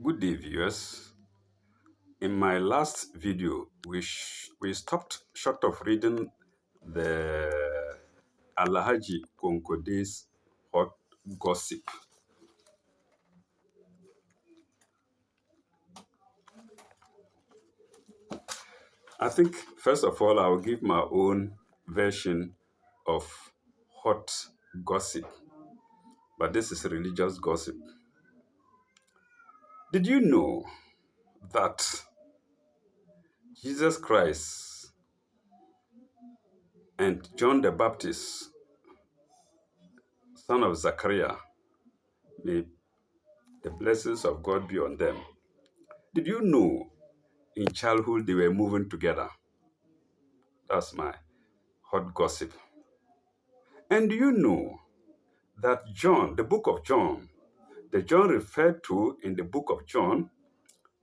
Good day, viewers. In my last video, we stopped short of reading the Alhaji Konkode's hot gossip. I think, first of all, I'll give my own version of hot gossip, but this is religious gossip. Did you know that Jesus Christ and John the Baptist, son of Zachariah, may the blessings of God be on them? Did you know in childhood they were moving together? That's my hot gossip. And do you know that John, the book of John, the John referred to in the book of John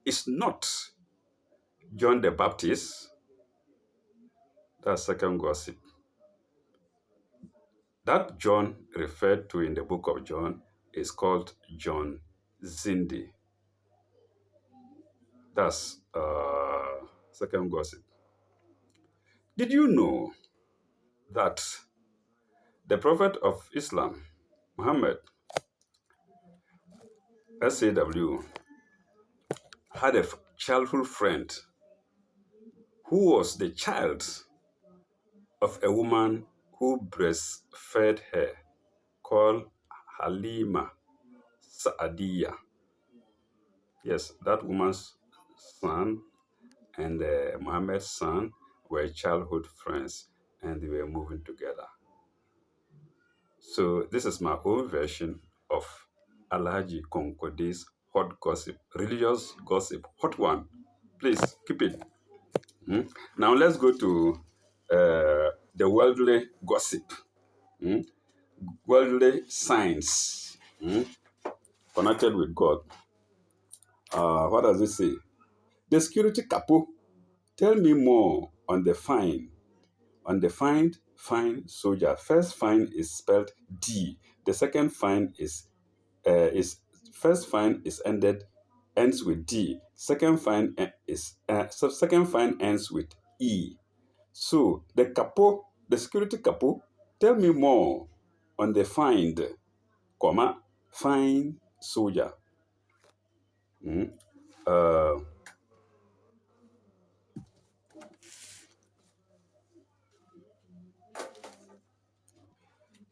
is not John the Baptist? That's second gossip. That John referred to in the book of John is called John Zindi. That's second gossip. Did you know that the Prophet of Islam, Muhammad, SAW, had a childhood friend who was the child of a woman who breastfed her called Halima Sa'adiyah? Yes, that woman's son and Muhammad's son were childhood friends and they were moving together. So this is my own version of Alhaji Konkode's hot gossip, religious gossip, hot one. Please keep it. Now let's go to the worldly gossip, worldly signs connected with God. What does it say? The security capo, tell me more on the fine. On the fine soldier. First fine is spelled D. The second fine is first fine is ends with D. Second fine second fine ends with E. So the security capo, tell me more on the find, fine soldier. Uh,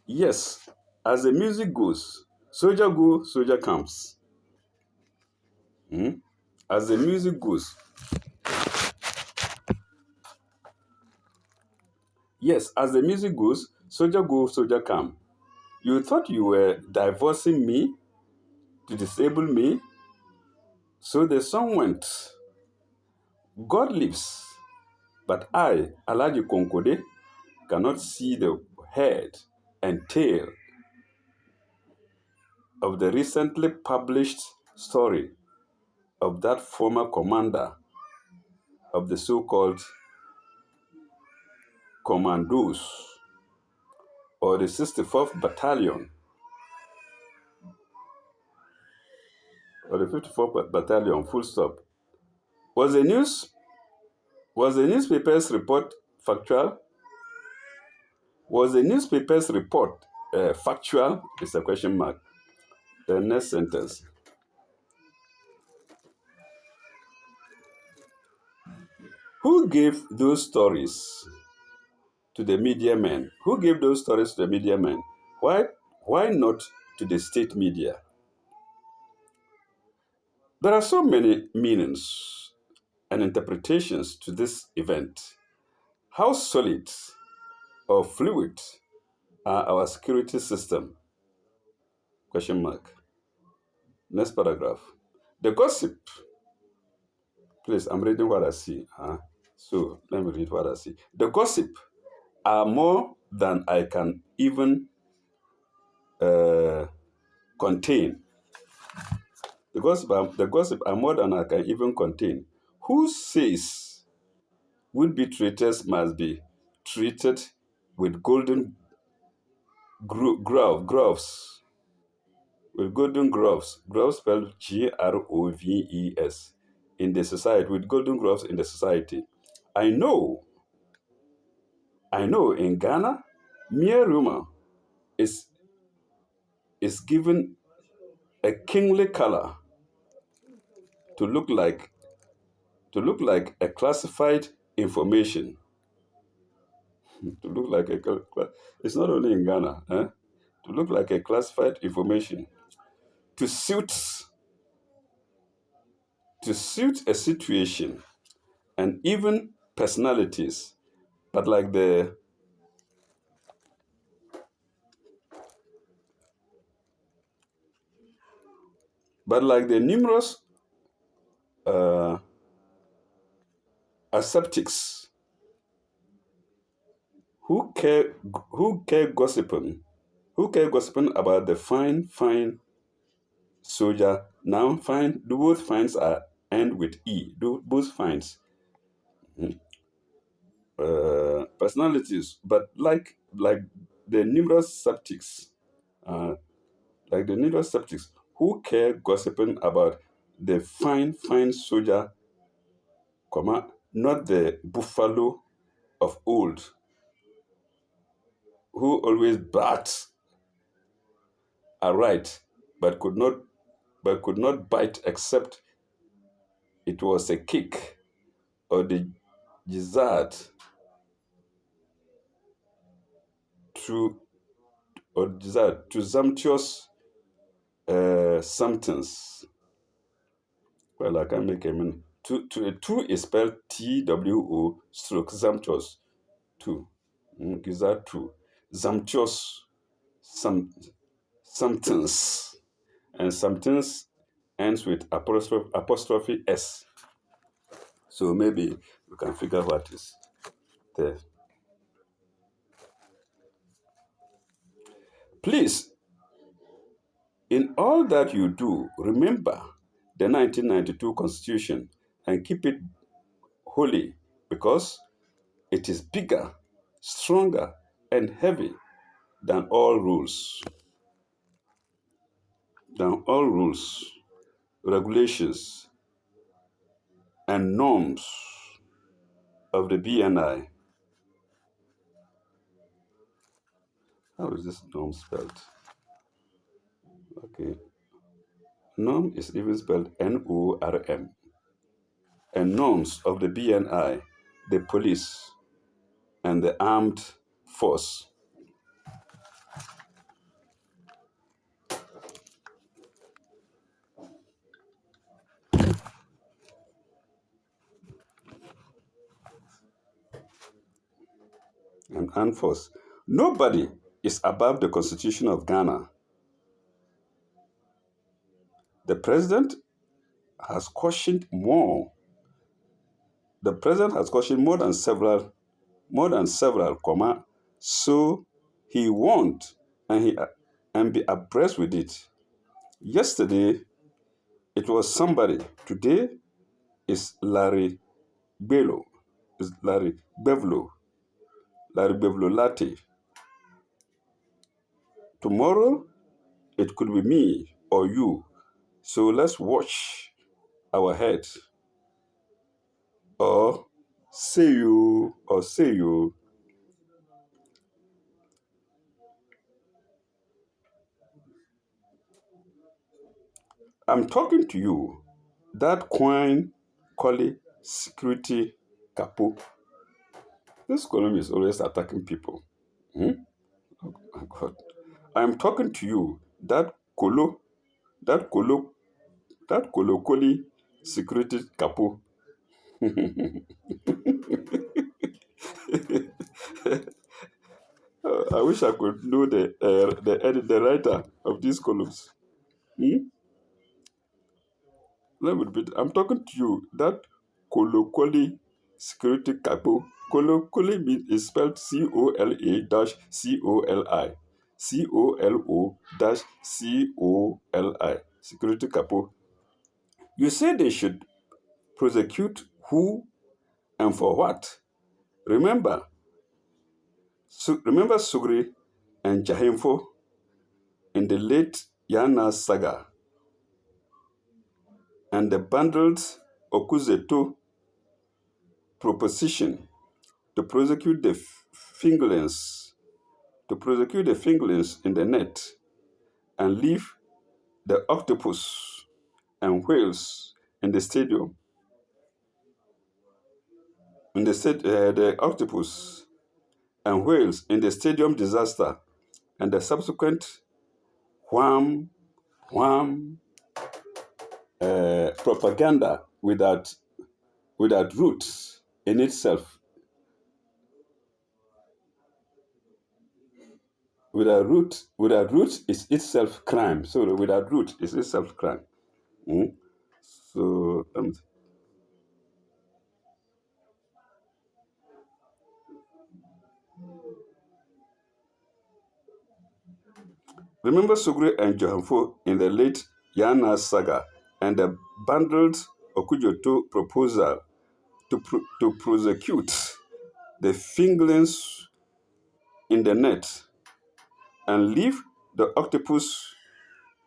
yes, as the music goes, soldier go, soldier comes. As the music goes, yes, as the music goes, soldier go, soldier come. You thought you were divorcing me to disable me? So the song went, God lives, but I, Alhaji Konkode, cannot see the head and tail of the recently published story of that former commander of the so-called commandos or the 64th Battalion or the 54th Battalion, full stop. Was the newspaper's report factual? Was the newspaper's report factual? It's a question mark. The next sentence. Who gave those stories to the media men? Who gave those stories to the media men? Why not to the state media? There are so many meanings and interpretations to this event. How solid or fluid are our security system? Question mark. Next paragraph. The gossip. Please, I'm reading what I see. So let me read what I see. The gossip are more than I can even contain. The gossip are more than I can even contain. Who says would-be traitors must be treated with golden gloves? with golden gloves, gloves spelled Groves, in the society, with golden gloves in the society. I know, I know in Ghana, mere rumor is, is given a kingly color to look like a classified information. To look like it's not only in Ghana, to look like a classified information to suit a situation and even personalities, but like the numerous uh, asceptics who care who care gossiping who care gossiping about the fine soldier. Now fine, the both fines are end with e, both fines, personalities, but the numerous skeptics, uh, who care gossiping about the fine soldier, not the buffalo of old, who always barked aright, but could not bite except it was a kick, or the gizzard to to sumptuous somethings. Well, I can't make a meaning. Two is spelled TWO stroke sumptuous. Two. Gizzard two. Sumptuous some somethings. And somethings ends with apostrophe S. So maybe we can figure what is there. Please, in all that you do, remember the 1992 Constitution and keep it holy, because it is bigger, stronger, and heavy than all rules, regulations, and norms of the BNI. How is this norm spelled? Okay. Norm is even spelled NORM. And norms of the BNI, the police, and the armed force. And armed force. Nobody is above the Constitution of Ghana. The president has cautioned more. The president has cautioned more than several, so he won't and be abreast with it. Yesterday it was somebody. Today is Larry Bello. Is Larry Bevlo. Larry Bevlo Latte. Tomorrow it could be me or you. So let's watch our head. Or say you. I'm talking to you. That coin collie security capo. This column is always attacking people. Hmm? Oh my God. I'm talking to you. That colo, that colocoli security capo. I wish I could know the writer of these columns. Hmm? Let me repeat. I'm talking to you. That colocoli security capo. Colocoli is spelled COLA dash COLI. COLO dash COLI. Security capo. You say they should prosecute who and for what? Remember, remember Sugri and Jahimfo in the late Yana saga and the bundled Okuzeto proposition to prosecute the fingerlings in the net and leave the octopus and whales in the stadium. The octopus and whales in the stadium disaster and the subsequent wham wham propaganda without roots in itself. Without root is itself crime. So without root is itself crime. Mm? So remember Sugre and Johanfo in the late Yana saga and the bundled Okujoto proposal to prosecute the fingerlings in the net and leave the octopus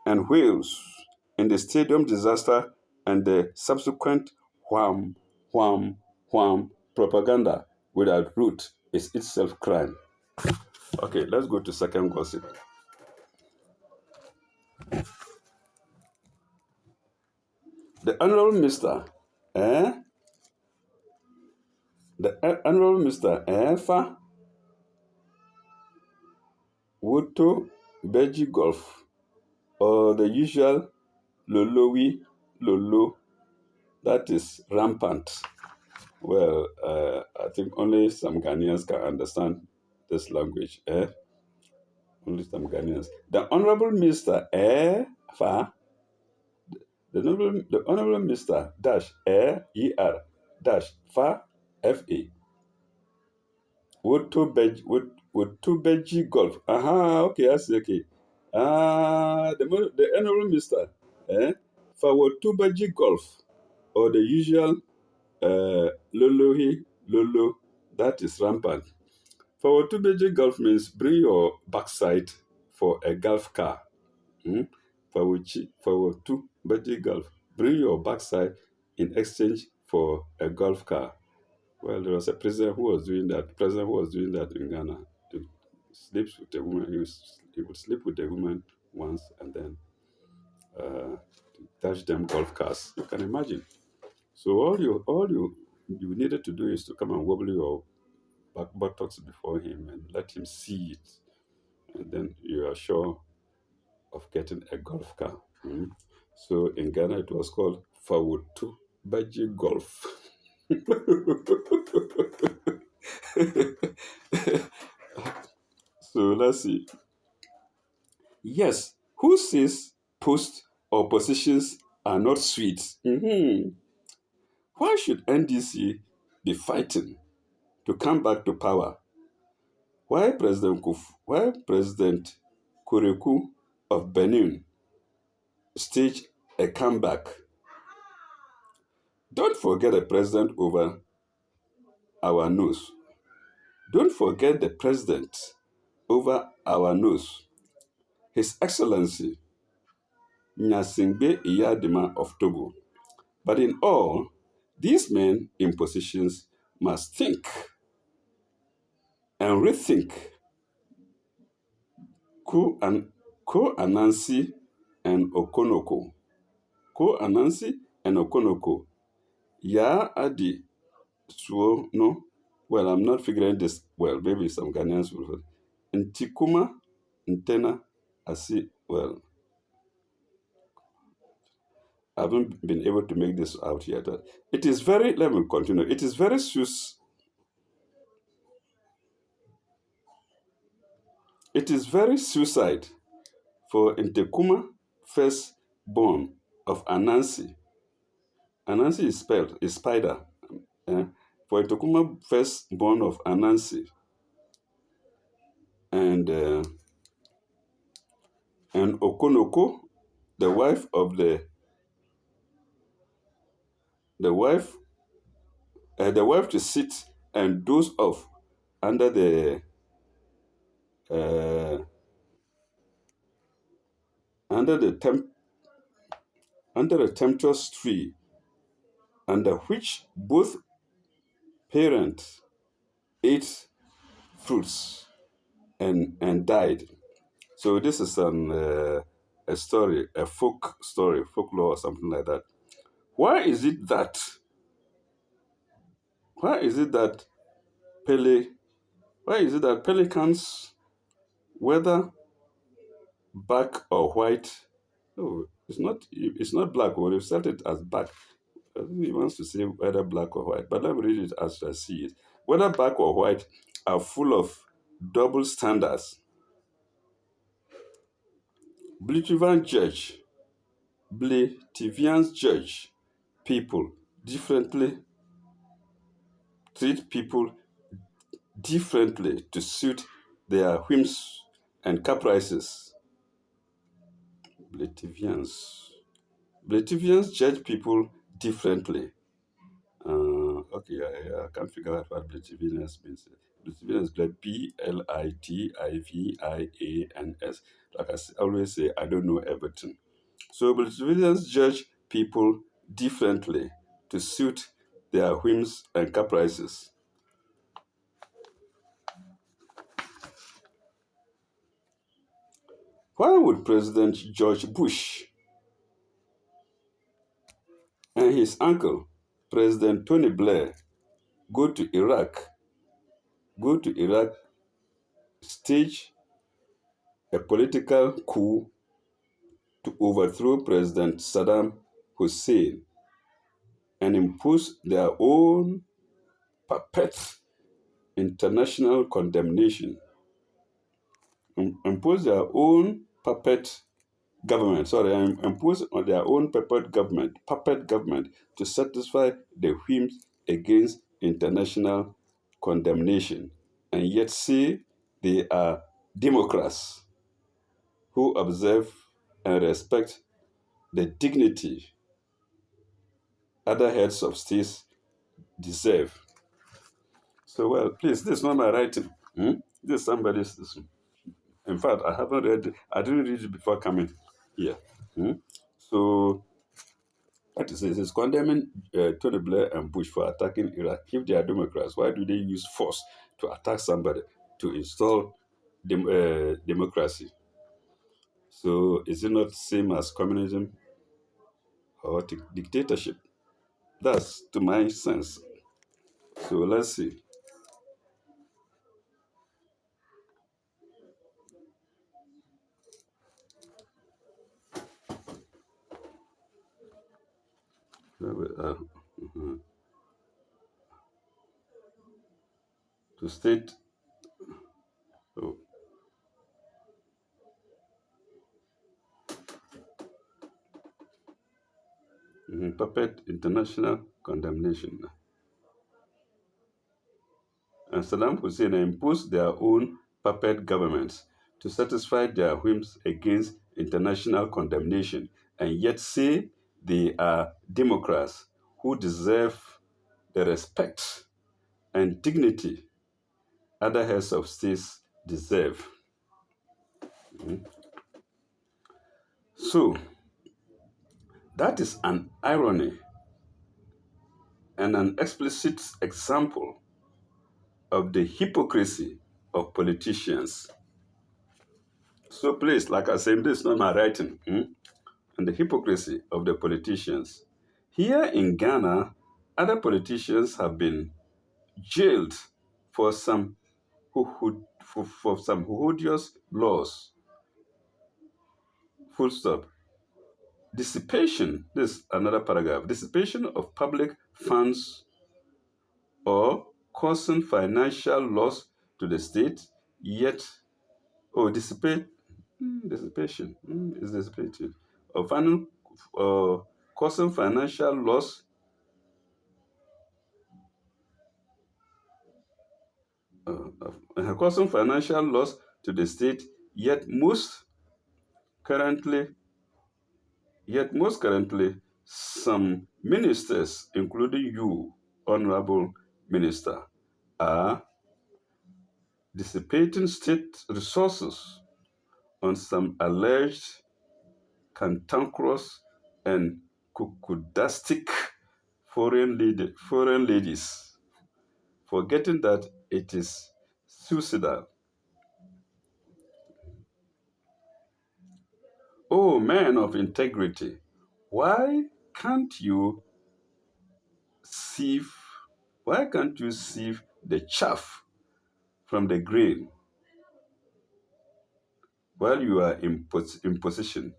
and whales in the stadium disaster and the subsequent wham, wham, wham propaganda without root is itself crime. Okay, let's go to second gossip. The Honorable Mr. Eh? The Honorable Mr. Fa Woto Beji Golf or the usual Lolowi Lolo that is rampant. Well, I think only some Ghanaians can understand this language. Only some Ghanaians. The Honorable Mr. Fa, the Honorable Mr. Dash Dash Fa Fa Wotubeji Golf. Aha, okay, I see, okay. The Honorable Mr. For Wotubeji Golf or the usual Lolo, that is rampant. For Wotubeji Golf means bring your backside for a golf car. For Wotubeji Golf, bring your backside in exchange for a golf car. Well, there was a president who was doing that in Ghana. To sleep with a woman, he would sleep with a woman once and then dash them golf cars. You can imagine. So all you needed to do is to come and wobble your back buttocks before him and let him see it, and then you are sure of getting a golf car. So in Ghana, it was called Fawutu Baji Golf. So let's see. Yes, who says posts or positions are not sweet? Why should NDC be fighting to come back to power? Why President Kureku of Benin staged a comeback? Don't forget the president over our nose. Don't forget the president over our nose. His Excellency Nyasingbe Iyadima of Togo. But in all, these men in positions must think and rethink Ko Anansi and Okonoko. Ko Anansi and Okonoko. Ya Adi Suo no. Well, I'm not figuring this. Well, maybe some Ghanaians will. Ntikuma Ntena Asi. Well, I haven't been able to make this out yet. It is very. Let me continue. It is very suicide for Ntekuma, first born of Anansi. Anansi is spider. For Ntekuma, first born of Anansi, and Okonoko, the wife to sit and doze off under the under the under a tempestuous tree, under which both parents ate fruits and died. So this is a story, a folk story, folklore or something like that. Why is it that why is it that pele why is it that pelicans, whether black or white, no, it's not black, or they've set it as black. I think he wants to say whether black or white, but let me read it as I see it. Whether black or white are full of double standards. Blitivians judge, Blitivians judge people differently, treat people differently to suit their whims and caprices. Blitivians. Blitivians judge people differently. Okay, I can't figure out what Blitivians means. Blitivians is like Blitivians. Like always say, I don't know everything. So Blitivians judge people differently to suit their whims and caprices. Why would President George Bush and his uncle, President Tony Blair, go to Iraq, stage a political coup to overthrow President Saddam Hussein and impose their own puppet international condemnation, impose their own puppet government, sorry, impose on their own puppet government to satisfy the whims against international condemnation, and yet say they are democrats who observe and respect the dignity other heads of states deserve. So, well, please, this is not my writing. This is somebody's. In fact, I haven't read it. I didn't read it before coming here. Hmm? So, that is, it is condemning Tony Blair and Bush for attacking Iraq. If they are Democrats, why do they use force to attack somebody to install democracy? So, is it not the same as communism or dictatorship? That's to my sense. So, let's see. Mhm. To state, oh, puppet international condemnation. And Saddam Hussein imposed their own puppet governments to satisfy their whims against international condemnation, and yet say they are democrats who deserve the respect and dignity other heads of states deserve. So, that is an irony and an explicit example of the hypocrisy of politicians. So please, like I said, this is not my writing. And the hypocrisy of the politicians. Here in Ghana, other politicians have been jailed for some for some odious laws. Full stop. Dissipation, this is another paragraph. Dissipation of public funds or causing financial loss to the state, yet, dissipate, dissipation, is dissipated, or causing financial loss, causing financial loss to the state, yet currently, most currently, some ministers, including you, Honorable Minister, are dissipating state resources on some alleged cantankerous, and kukudastic foreign ladies, forgetting that it is suicidal. Oh, man of integrity, why can't you sieve why can't you sieve the chaff from the grain while you are in position?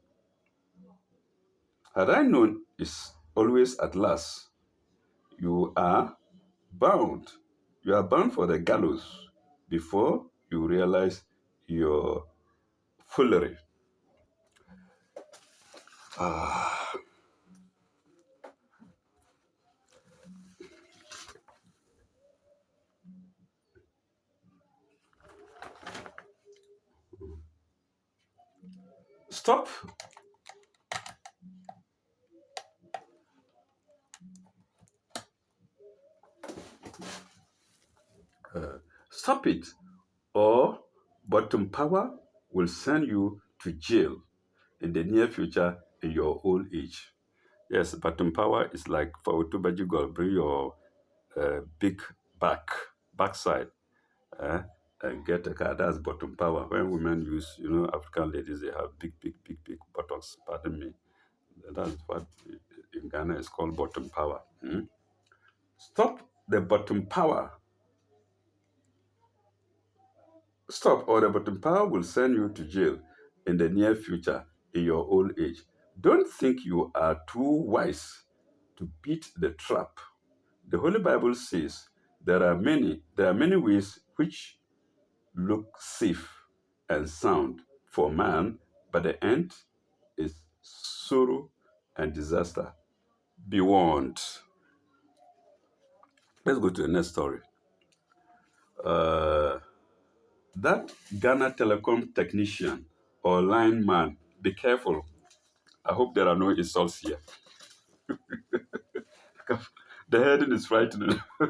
Had I known is always at last, you are bound. You are bound for the gallows before you realize your foolery. Ah, stop. Stop it, or bottom power will send you to jail in the near future in your old age. Yes, bottom power is like for Utubaji bring your big backside, eh, and get a car. That's bottom power. When women use, African ladies, they have big buttocks. Pardon me. That's what in Ghana is called bottom power. Hmm? Stop the bottom power. Stop, or the bottom power will send you to jail in the near future in your old age. Don't think you are too wise to beat the trap. The Holy Bible says there are many ways which look safe and sound for man, but the end is sorrow and disaster. Be warned. Let's go to the next story. Uh, that Ghana Telecom technician or lineman, be careful. I hope there are no insults here. The heading is frightening. I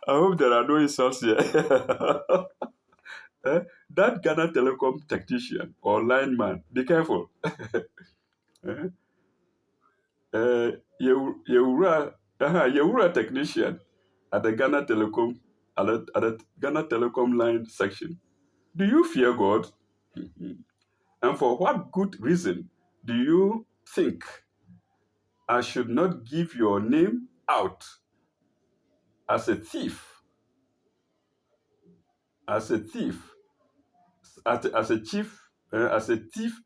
hope there are no insults here. Eh, that Ghana Telecom technician or lineman, be careful. Eh, Yewura technician at the Ghana Telecom at the Ghana Telecom line section. Do you fear God? Mhm. And for what good reason do you think I should not give your name out as a thief, as a thief, as a chief, as a thief,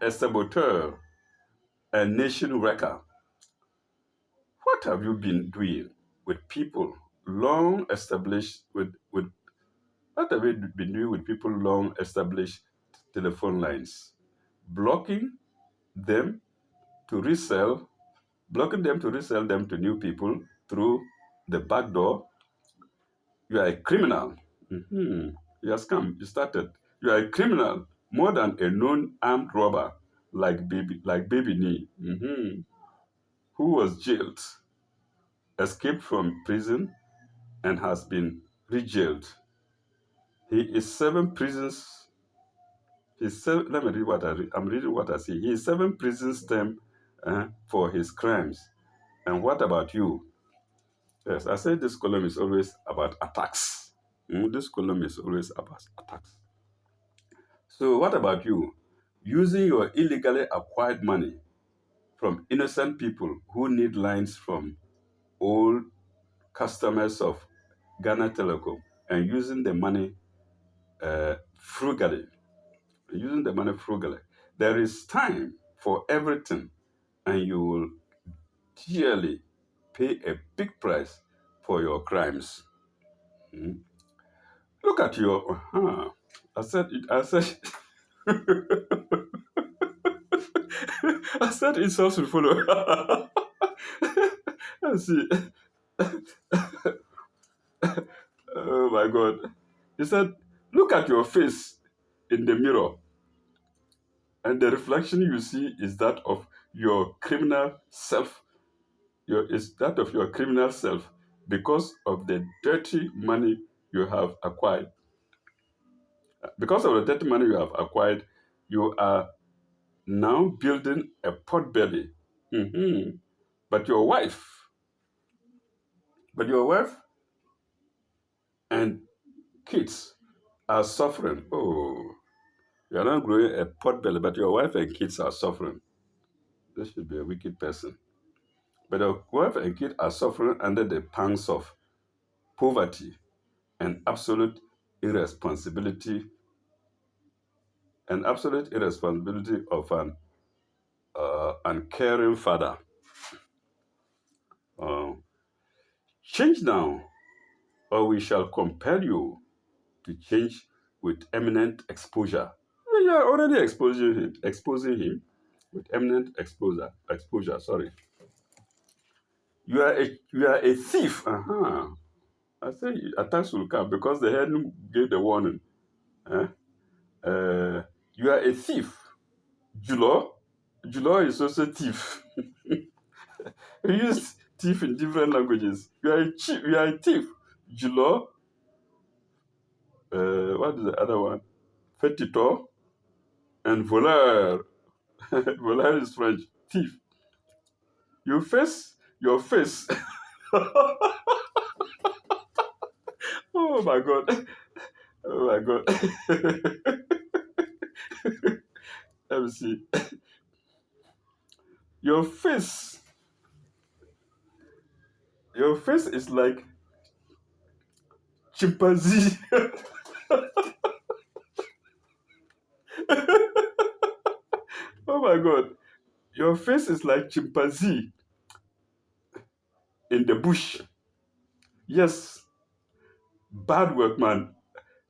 a saboteur, a nation wrecker? What have you been doing with people long established with what have you been doing with people long established telephone lines? Blocking them to resell, blocking them to resell them to new people through the back door. You are a criminal. Mhm. You have scam. You started. You are a criminal more than a known armed robber like Baby Nee, who was jailed, escaped from prison, and has been rejailed. He is seven prisons. Let me read I'm reading what I see. He is seven prisons term for his crimes. And what about you? Yes, I said this column is always about attacks. This column is always about attacks. So what about you? Using your illegally acquired money from innocent people who need lines from old customers of Ghana Telecom and frugally, using the money frugally. There is time for everything, and you will dearly pay a big price for your crimes. Hmm? Look at your. I said it. I said. I said insults will follow. Let's see. Oh my God. He said, look at your face in the mirror, and the reflection you see is that of your criminal self. Is that of your criminal self because of the dirty money you have acquired. Because of the dirty money you have acquired, you are now building a pot belly. Mhm. But your wife, but your wife and kids are suffering. Oh, you are not growing a pot belly, but your wife and kids are suffering. This should be a wicked person. But your wife and kids are suffering under the pangs of poverty and absolute irresponsibility of an uncaring father. Uh, Change now, or we shall compel you to change with eminent exposure. You are already exposing him with eminent exposure. Sorry, you are a thief. I say attacks will come because the head gave the warning. Eh? Uh, you are a thief. Julo, Julo is also thief. We use thief in different languages. You are a thief. Julo. What is the other one? Fetitor and voleur. Voleur is French. Thief. Your face. Oh my God. Oh my God. Let me see. Your face. Your face is like chimpanzee. Oh my God. Your face is like chimpanzee in the bush. Yes, bad workman.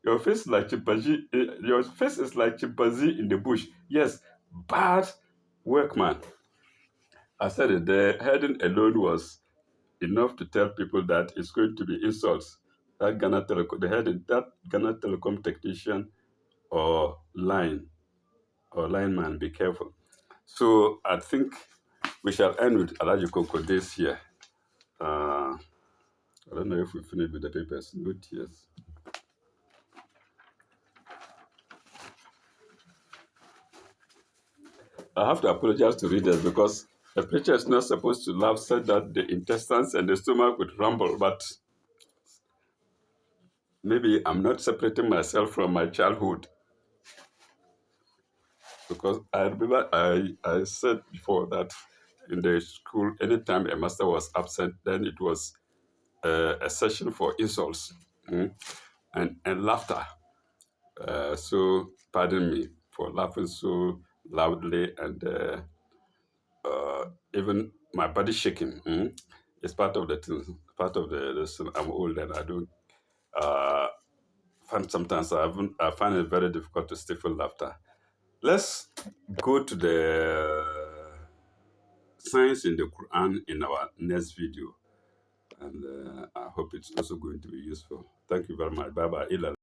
Your face is like chimpanzee. Your face is like chimpanzee in the bush. Yes, bad workman. I said it. The heading alone was enough to tell people that it's going to be insults. The heading, that Ghana Telecom technician or lineman, be careful. So I think we shall end with Alaji Koko this year. I don't know if we finished with the papers. Good, yes. I have to apologize to readers because a preacher is not supposed to laugh so that the intestines and the stomach would rumble, but maybe I'm not separating myself from my childhood because I remember I said before that in the school, anytime a master was absent, then it was a session for insults and laughter. So pardon me for laughing so loudly and even my body shaking. It's part of the thing, part of the I'm old and I don't find sometimes I find it very difficult to stifle laughter. Let's go to the signs in the Quran in our next video, and I hope it's also going to be useful. Thank you very much. Bye bye.